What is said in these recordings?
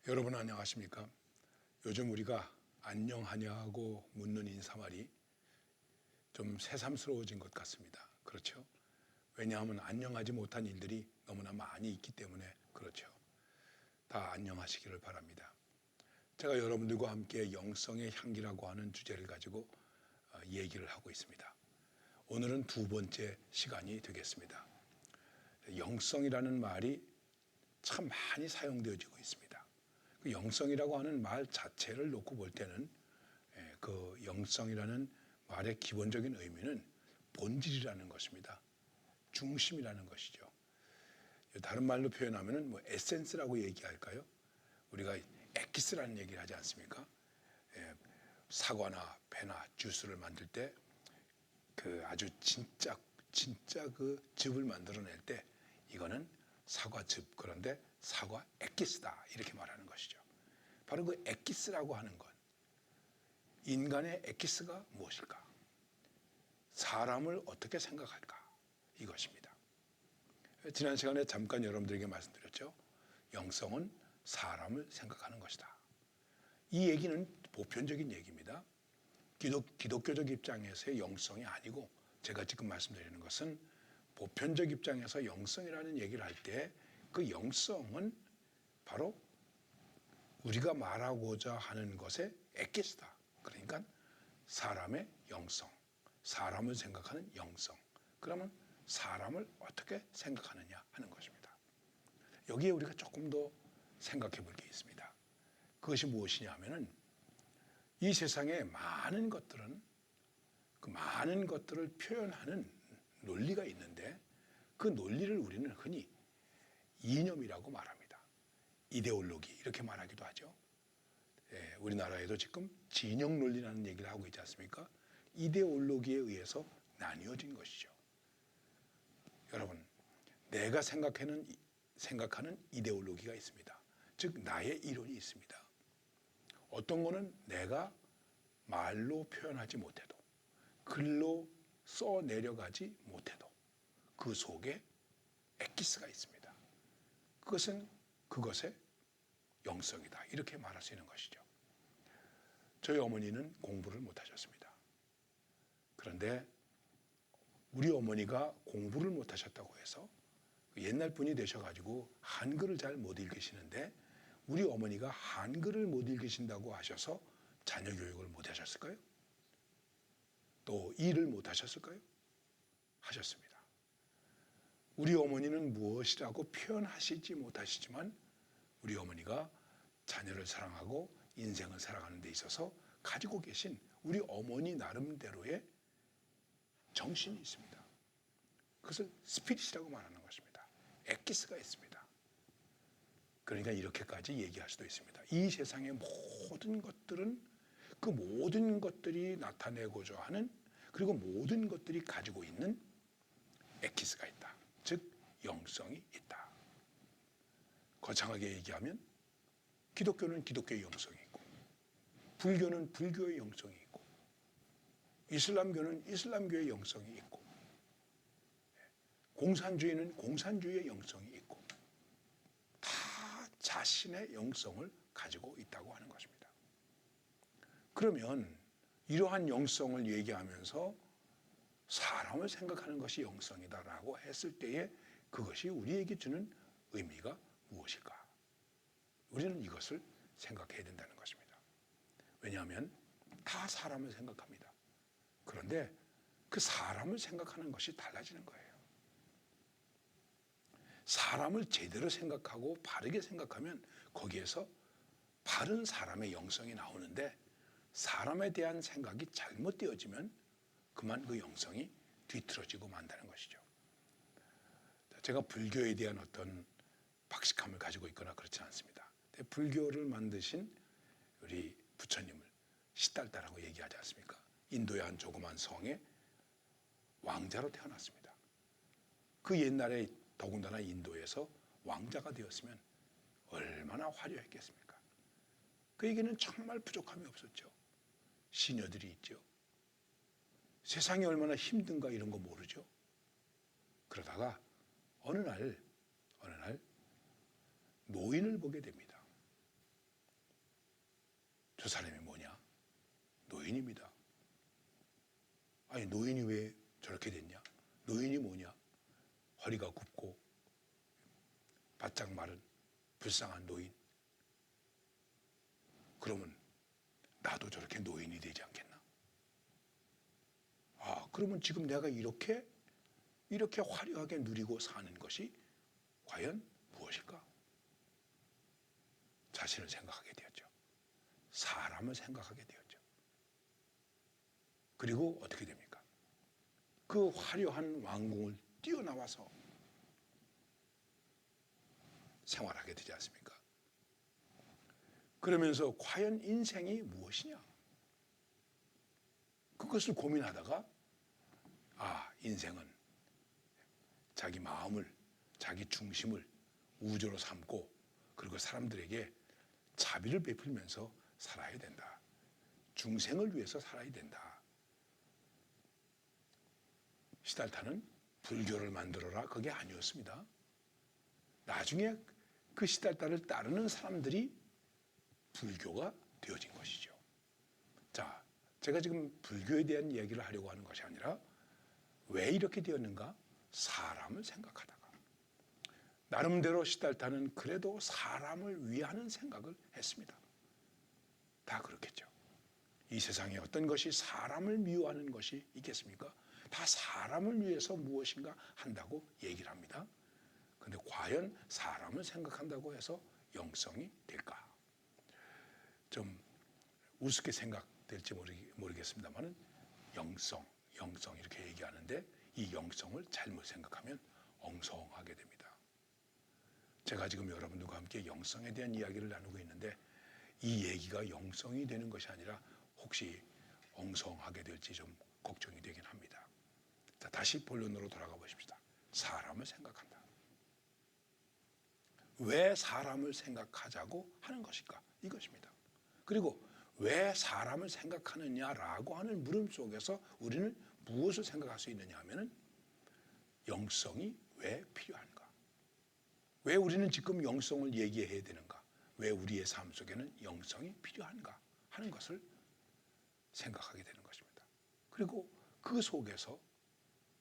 여러분 안녕하십니까? 요즘 우리가 안녕하냐고 묻는 인사말이 좀 새삼스러워진 것 같습니다. 그렇죠? 왜냐하면 안녕하지 못한 일들이 너무나 많이 있기 때문에 그렇죠. 다 안녕하시기를 바랍니다. 제가 여러분들과 함께 영성의 향기라고 하는 주제를 가지고 얘기를 하고 있습니다. 오늘은 두 번째 시간이 되겠습니다. 영성이라는 말이 참 많이 사용되어지고 있습니다. 그 영성이라고 하는 말 자체를 놓고 볼 때는 그 영성이라는 말의 기본적인 의미는 본질이라는 것입니다. 중심이라는 것이죠. 다른 말로 표현하면 뭐 에센스라고 얘기할까요? 우리가 엑기스라는 얘기를 하지 않습니까? 사과나 배나 주스를 만들 때 그 아주 진짜 그 즙을 만들어낼 때 이거는 사과즙, 그런데 사과 엑기스다 이렇게 말하는 것이죠. 바로 그 엑기스라고 하는 것, 인간의 엑기스가 무엇일까? 사람을 어떻게 생각할까? 이것입니다. 지난 시간에 잠깐 여러분들에게 말씀드렸죠. 영성은 사람을 생각하는 것이다. 이 얘기는 보편적인 얘기입니다. 기독교적 입장에서의 영성이 아니고, 제가 지금 말씀드리는 것은 보편적 입장에서 영성이라는 얘기를 할 때 그 영성은 바로 우리가 말하고자 하는 것의 엑기스다. 그러니까 사람의 영성, 사람을 생각하는 영성. 그러면 사람을 어떻게 생각하느냐 하는 것입니다. 여기에 우리가 조금 더 생각해 볼 게 있습니다. 그것이 무엇이냐 하면은 이 세상에 많은 것들은 그 많은 것들을 표현하는 논리가 있는데 그 논리를 우리는 흔히 이념이라고 말합니다. 이데올로기 이렇게 말하기도 하죠. 우리나라에도 지금 진영 논리라는 얘기를 하고 있지 않습니까? 이데올로기에 의해서 나뉘어진 것이죠. 여러분, 내가 생각하는 이데올로기가 있습니다. 즉 나의 이론이 있습니다. 어떤 거는 내가 말로 표현하지 못해도, 글로 써내려가지 못해도 그 속에 엑기스가 있습니다. 그것은 그것의 영성이다. 이렇게 말할 수 있는 것이죠. 저희 어머니는 공부를 못하셨습니다. 그런데 우리 어머니가 공부를 못하셨다고 해서 옛날 분이 되셔가지고 한글을 잘 못 읽으시는데 우리 어머니가 한글을 못 읽으신다고 하셔서 자녀 교육을 못 하셨을까요? 또 일을 못 하셨을까요? 하셨습니다. 우리 어머니는 무엇이라고 표현하시지 못하시지만 우리 어머니가 자녀를 사랑하고 인생을 살아가는 데 있어서 가지고 계신 우리 어머니 나름대로의 정신이 있습니다. 그것을 스피릿이라고 말하는 것입니다. 엑기스가 있습니다. 그러니까 이렇게까지 얘기할 수도 있습니다. 이 세상의 모든 것들은 그 모든 것들이 나타내고자 하는, 그리고 모든 것들이 가지고 있는 엑기스가 있다. 즉 영성이 있다. 거창하게 얘기하면 기독교는 기독교의 영성이 있고, 불교는 불교의 영성이 있고, 이슬람교는 이슬람교의 영성이 있고, 공산주의는 공산주의의 영성이 있고, 다 자신의 영성을 가지고 있다고 하는 것입니다. 그러면 이러한 영성을 얘기하면서 사람을 생각하는 것이 영성이다라고 했을 때에 그것이 우리에게 주는 의미가 무엇일까? 우리는 이것을 생각해야 된다는 것입니다. 왜냐하면 다 사람을 생각합니다. 그런데 그 사람을 생각하는 것이 달라지는 거예요. 사람을 제대로 생각하고 바르게 생각하면 거기에서 바른 사람의 영성이 나오는데, 사람에 대한 생각이 잘못되어지면 그만 그 영성이 뒤틀어지고 만다는 것이죠. 제가 불교에 대한 어떤 박식함을 가지고 있거나 그렇지 않습니다. 불교를 만드신 우리 부처님을 시달다라고 얘기하지 않습니까? 인도의 한 조그만 성에 왕자로 태어났습니다. 그 옛날에 더군다나 인도에서 왕자가 되었으면 얼마나 화려했겠습니까? 그에게는 정말 부족함이 없었죠. 시녀들이 있죠. 세상이 얼마나 힘든가 이런 거 모르죠. 그러다가 어느 날 노인을 보게 됩니다. 저 사람이 뭐냐? 노인입니다. 아니 노인이 왜 저렇게 됐냐? 노인이 뭐냐? 허리가 굽고 바짝 마른 불쌍한 노인. 그러면 나도 저렇게 노인이 되지 않겠나? 아, 그러면 지금 내가 이렇게 화려하게 누리고 사는 것이 과연 무엇일까? 자신을 생각하게 되었죠. 사람을 생각하게 되었죠. 그리고 어떻게 됩니까? 그 화려한 왕궁을 뛰어나와서 생활하게 되지 않습니까? 그러면서 과연 인생이 무엇이냐? 그것을 고민하다가 인생은 자기 마음을, 자기 중심을 우주로 삼고 그리고 사람들에게 자비를 베풀면서 살아야 된다. 중생을 위해서 살아야 된다. 시달타는 불교를 만들어라 그게 아니었습니다. 나중에 그 시달타를 따르는 사람들이 불교가 되어진 것이죠. 자, 제가 지금 불교에 대한 얘기를 하려고 하는 것이 아니라 왜 이렇게 되었는가? 사람을 생각하다가 나름대로 시달타는 그래도 사람을 위하는 생각을 했습니다. 다 그렇겠죠. 이 세상에 어떤 것이 사람을 미워하는 것이 있겠습니까? 다 사람을 위해서 무엇인가 한다고 얘기를 합니다. 그런데 과연 사람을 생각한다고 해서 영성이 될까? 좀 우습게 생각될지 모르겠습니다만 영성 이렇게 얘기하는데 이 영성을 잘못 생각하면 엉성하게 됩니다. 제가 지금 여러분들과 함께 영성에 대한 이야기를 나누고 있는데 이 얘기가 영성이 되는 것이 아니라 혹시 엉성하게 될지 좀 걱정이 되긴 합니다. 자, 다시 본론으로 돌아가 보십시다. 사람을 생각한다. 왜 사람을 생각하자고 하는 것일까? 이것입니다. 그리고 왜 사람을 생각하느냐라고 하는 물음 속에서 우리는 무엇을 생각할 수 있느냐 하면은 영성이 왜 필요한가? 왜 우리는 지금 영성을 얘기해야 되는가? 왜 우리의 삶 속에는 영성이 필요한가? 하는 것을 생각하게 되는 것입니다. 그리고 그 속에서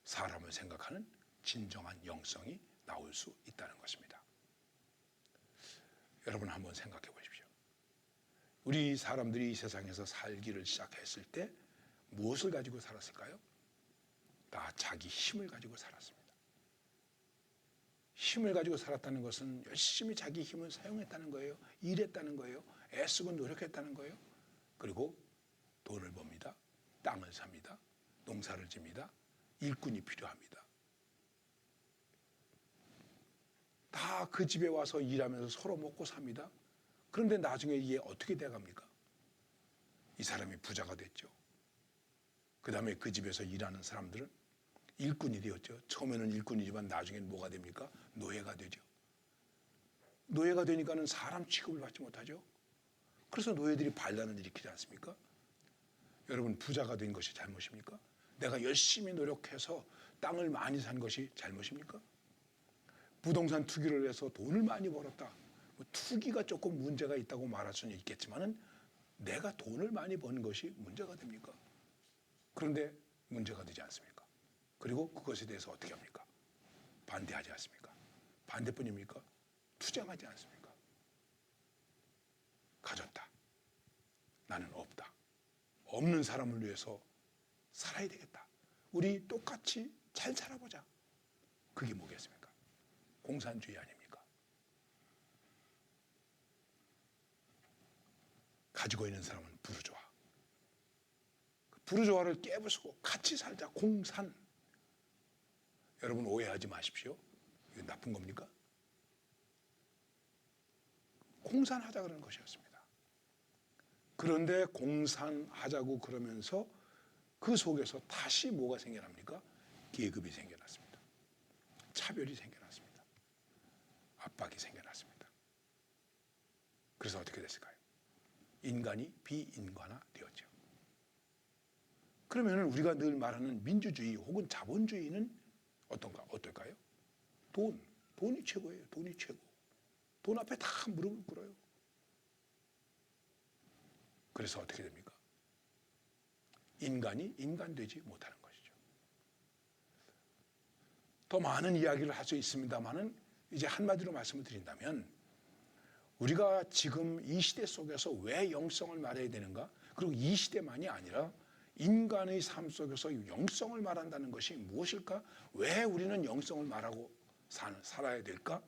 사람을 생각하는 진정한 영성이 나올 수 있다는 것입니다. 여러분 한번 생각해 보십시오. 우리 사람들이 이 세상에서 살기를 시작했을 때 무엇을 가지고 살았을까요? 다 자기 힘을 가지고 살았습니다. 힘을 가지고 살았다는 것은 열심히 자기 힘을 사용했다는 거예요. 일했다는 거예요. 애쓰고 노력했다는 거예요. 그리고 돈을 법니다. 땅을 삽니다. 농사를 집니다. 일꾼이 필요합니다. 다 그 집에 와서 일하면서 서로 먹고 삽니다. 그런데 나중에 이게 어떻게 돼갑니까? 이 사람이 부자가 됐죠. 그 다음에 그 집에서 일하는 사람들은 일꾼이 되었죠. 처음에는 일꾼이지만 나중에는 뭐가 됩니까? 노예가 되죠. 노예가 되니까는 사람 취급을 받지 못하죠. 그래서 노예들이 반란을 일으키지 않습니까? 여러분 부자가 된 것이 잘못입니까? 내가 열심히 노력해서 땅을 많이 산 것이 잘못입니까? 부동산 투기를 해서 돈을 많이 벌었다. 투기가 조금 문제가 있다고 말할 수는 있겠지만은 내가 돈을 많이 번 것이 문제가 됩니까? 그런데 문제가 되지 않습니까? 그리고 그것에 대해서 어떻게 합니까? 반대하지 않습니까? 반대뿐입니까? 투쟁하지 않습니까? 가졌다. 나는 없다. 없는 사람을 위해서 살아야 되겠다. 우리 똑같이 잘 살아보자. 그게 뭐겠습니까? 공산주의 아닙니까? 가지고 있는 사람은 부르주아. 그 부르주아를 깨부수고 같이 살자. 공산. 여러분 오해하지 마십시오. 이거 나쁜 겁니까? 공산하자 그러는 것이었습니다. 그런데 공산하자고 그러면서 그 속에서 다시 뭐가 생겨납니까? 계급이 생겨났습니다. 차별이 생겨났습니다. 압박이 생겨났습니다. 그래서 어떻게 됐을까요? 인간이 비인간화 되었죠. 그러면 우리가 늘 말하는 민주주의 혹은 자본주의는 어떨까요? 돈이 최고예요. 돈이 최고. 돈 앞에 다 무릎을 꿇어요. 그래서 어떻게 됩니까? 인간이 인간되지 못하는 것이죠. 더 많은 이야기를 할 수 있습니다만은 이제 한마디로 말씀을 드린다면 우리가 지금 이 시대 속에서 왜 영성을 말해야 되는가? 그리고 이 시대만이 아니라 인간의 삶 속에서 영성을 말한다는 것이 무엇일까? 왜 우리는 영성을 말하고 살아야 될까?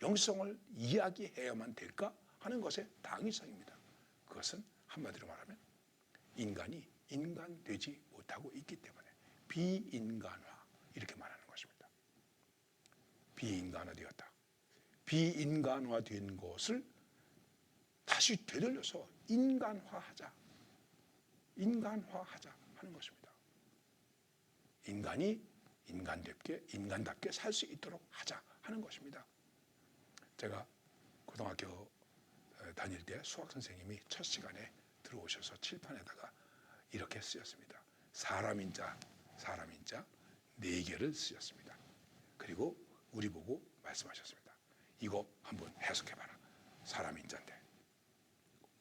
영성을 이야기해야만 될까? 하는 것의 당위성입니다. 그것은 한마디로 말하면 인간이 인간되지 못하고 있기 때문에 비인간화 이렇게 말하는 것입니다. 비인간화되었다. 비인간화된 것을 다시 되돌려서 인간화하자. 인간화하자 하는 것입니다. 인간이 인간답게 살 수 있도록 하자 하는 것입니다. 제가 고등학교 다닐 때 수학 선생님이 첫 시간에 들어오셔서 칠판에다가 이렇게 쓰였습니다. 사람인자 4개를 쓰셨습니다. 그리고 우리 보고 말씀하셨습니다. 이거 한번 해석해봐라. 사람인자인데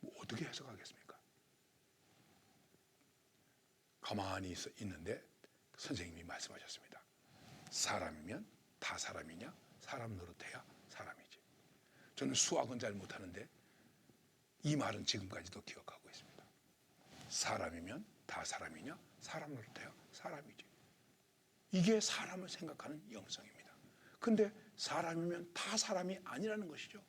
뭐 어떻게 해석하겠습니까? 가만히 있는데 선생님이 말씀하셨습니다. 사람이면 다 사람이냐? 사람 노릇해야 사람이지. 저는 수학은 잘 못하는데 이 말은 지금까지도 기억하고 있습니다. 사람이면 다 사람이냐? 사람 노릇해야 사람이지. 이게 사람을 생각하는 영성입니다. 근데 사람이면 다 사람이 아니라는 것이죠.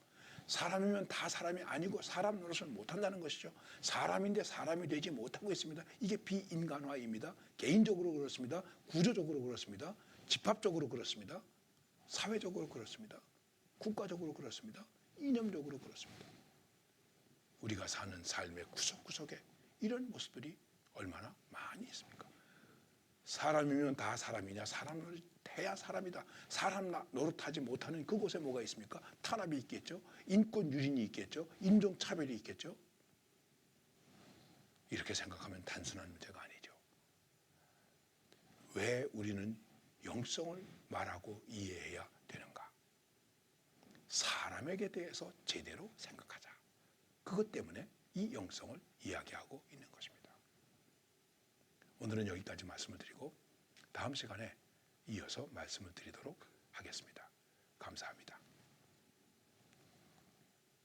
사람이면 다 사람이 아니고 사람 노릇을 못한다는 것이죠. 사람인데 사람이 되지 못하고 있습니다. 이게 비인간화입니다. 개인적으로 그렇습니다. 구조적으로 그렇습니다. 집합적으로 그렇습니다. 사회적으로 그렇습니다. 국가적으로 그렇습니다. 이념적으로 그렇습니다. 우리가 사는 삶의 구석구석에 이런 모습들이 얼마나 많이 있습니까? 사람이면 다 사람이냐? 사람 노릇해야 사람이다. 사람 노릇하지 못하는 그곳에 뭐가 있습니까? 탄압이 있겠죠. 인권 유린이 있겠죠. 인종차별이 있겠죠. 이렇게 생각하면 단순한 문제가 아니죠. 왜 우리는 영성을 말하고 이해해야 되는가? 사람에게 대해서 제대로 생각하자. 그것 때문에 이 영성을 이야기하고 있는 것입니다. 오늘은 여기까지 말씀을 드리고 다음 시간에 이어서 말씀을 드리도록 하겠습니다. 감사합니다.